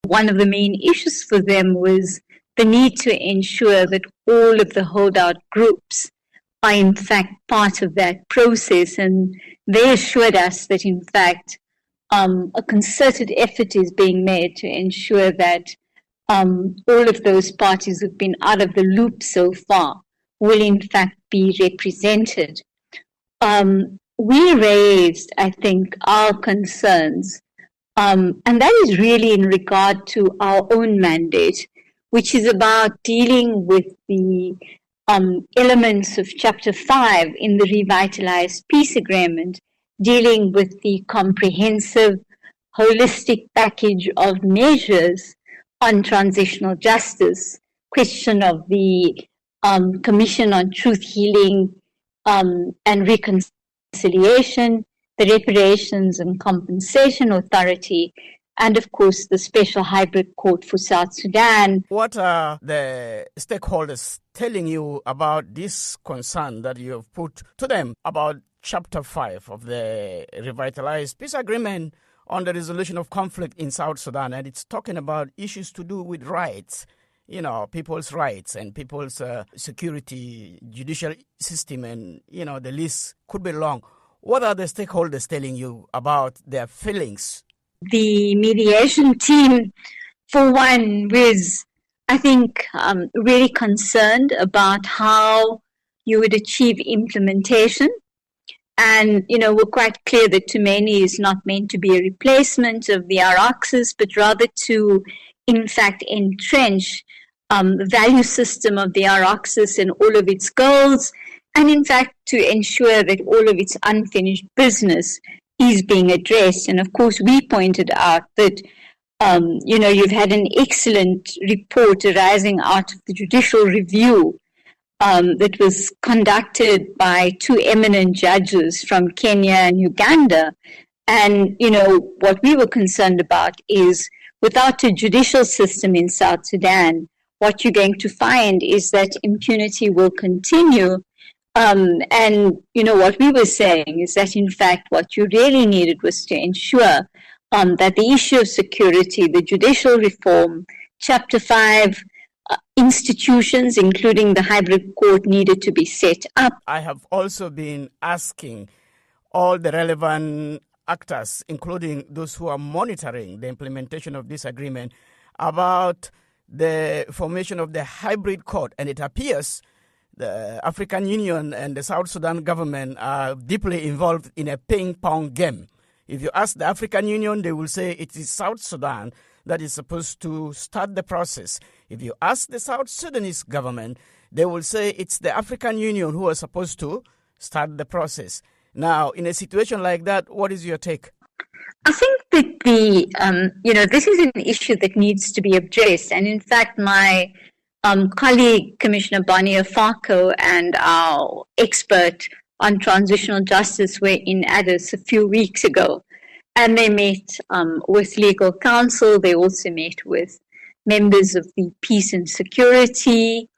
one of the main issues for them was the need to ensure that all of the holdout groups are in fact part of that process. And they assured us that in fact a concerted effort is being made to ensure that all of those parties who've been out of the loop so far will in fact be represented. We raised, I think, our concerns, and that is really in regard to our own mandate, which is about dealing with the elements of Chapter 5 in the revitalized peace agreement, dealing with the comprehensive, holistic package of measures on transitional justice, question of the Commission on Truth Healing and Reconciliation, the Reparations and Compensation Authority, and of course the Special Hybrid Court for South Sudan. What are the stakeholders telling you about this concern that you have put to them about Chapter 5 of the Revitalized Peace Agreement on the resolution of conflict in South Sudan? And it's talking about issues to do with rights, people's rights and people's security, judicial system, and, the list could be long. What are the stakeholders telling you about their feelings? The mediation team, for one, was, I think, really concerned about how you would achieve implementation. And, we're quite clear that Tumeni is not meant to be a replacement of the ROCs, but rather to, in fact, entrench the value system of the ROCs and all of its goals, and in fact, to ensure that all of its unfinished business is being addressed. And of course, we pointed out that, you've had an excellent report arising out of the judicial review that was conducted by two eminent judges from Kenya and Uganda. And, what we were concerned about is without a judicial system in South Sudan, what you're going to find is that impunity will continue. What we were saying is that, in fact, what you really needed was to ensure that the issue of security, the judicial reform, Chapter 5, institutions, including the hybrid court, needed to be set up. I have also been asking all the relevant actors, including those who are monitoring the implementation of this agreement, about the formation of the hybrid court. And it appears the African Union and the South Sudan government are deeply involved in a ping-pong game. If you ask the African Union, they will say it is South Sudan that is supposed to start the process. If you ask the South Sudanese government, they will say it's the African Union who are supposed to start the process. Now, in a situation like that, what is your take? I think that this is an issue that needs to be addressed. And in fact, my colleague, Commissioner Bonnie Afako, and our expert on transitional justice were in Addis a few weeks ago. And they met with legal counsel. They also met with members of the Peace and Security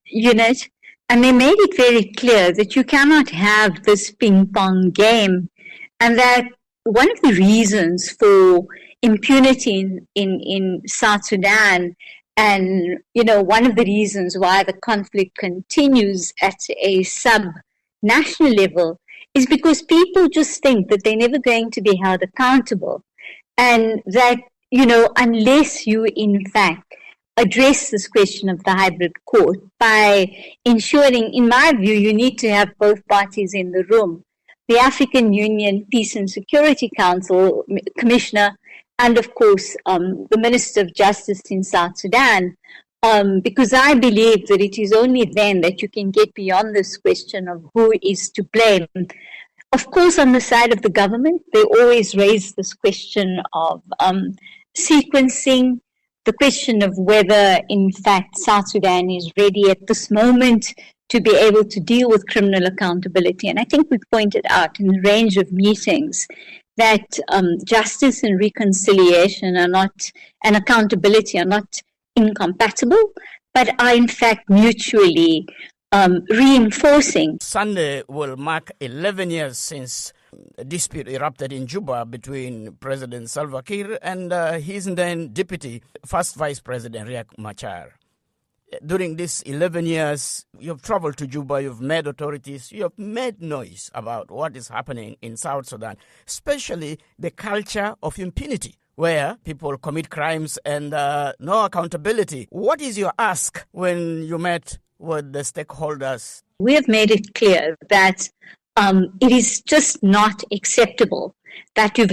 unit. And they made it very clear that you cannot have this ping-pong game, and that one of the reasons for impunity in South Sudan, and one of the reasons why the conflict continues at a sub-national level, is because people just think that they're never going to be held accountable, and that unless you in fact address this question of the hybrid court by ensuring, in my view, you need to have both parties in the room, the African Union Peace and Security Council Commissioner, and of course the Minister of Justice in South Sudan, because I believe that it is only then that you can get beyond this question of who is to blame. Of course, on the side of the government, they always raise this question of sequencing, the question of whether, in fact, South Sudan is ready at this moment to be able to deal with criminal accountability. And I think we've pointed out in a range of meetings that justice and reconciliation are not, and accountability are not incompatible, but are in fact mutually reinforcing. Sunday will mark 11 years since A dispute erupted in Juba between President Salva Kiir and his then deputy, first Vice President Riek Machar. During these 11 years, you've traveled to Juba, you've met authorities, you have made noise about what is happening in South Sudan, especially the culture of impunity, where people commit crimes and no accountability. What is your ask when you met with the stakeholders? We have made it clear that it is just not acceptable that you've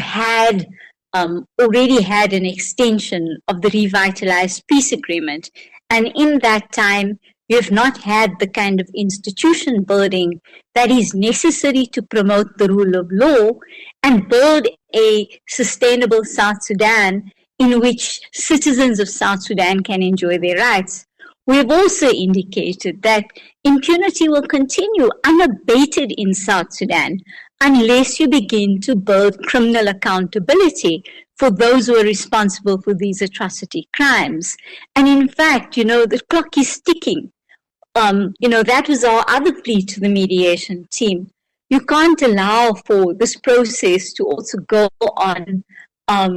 already had an extension of the revitalized peace agreement. And in that time, you have not had the kind of institution building that is necessary to promote the rule of law and build a sustainable South Sudan in which citizens of South Sudan can enjoy their rights. We have also indicated that impunity will continue unabated in South Sudan unless you begin to build criminal accountability for those who are responsible for these atrocity crimes. And in fact, the clock is ticking. That was our other plea to the mediation team. You can't allow for this process to also go on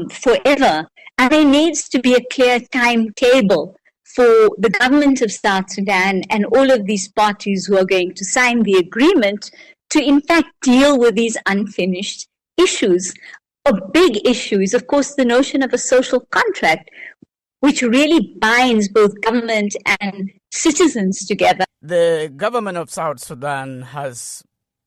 forever. And there needs to be a clear timetable for the government of South Sudan and all of these parties who are going to sign the agreement to, in fact, deal with these unfinished issues. A big issue is, of course, the notion of a social contract, which really binds both government and citizens together. The government of South Sudan has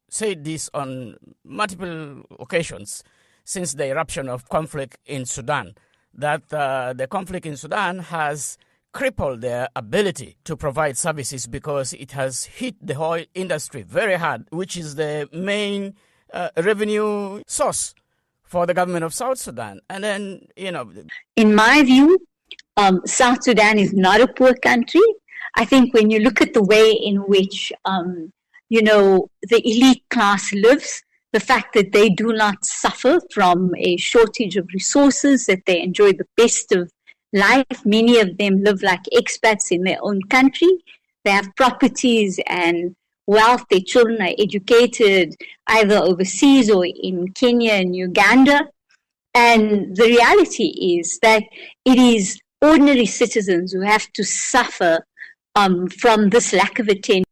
said this on multiple occasions since the eruption of conflict in Sudan, that the conflict in Sudan has crippled their ability to provide services because it has hit the oil industry very hard, which is the main revenue source for the government of South Sudan. And then, in my view, South Sudan is not a poor country. I think when you look at the way in which, the elite class lives, the fact that they do not suffer from a shortage of resources, that they enjoy the best of life. Many of them live like expats in their own country. They have properties and wealth. Their children are educated either overseas or in Kenya and Uganda. And the reality is that it is ordinary citizens who have to suffer from this lack of attention.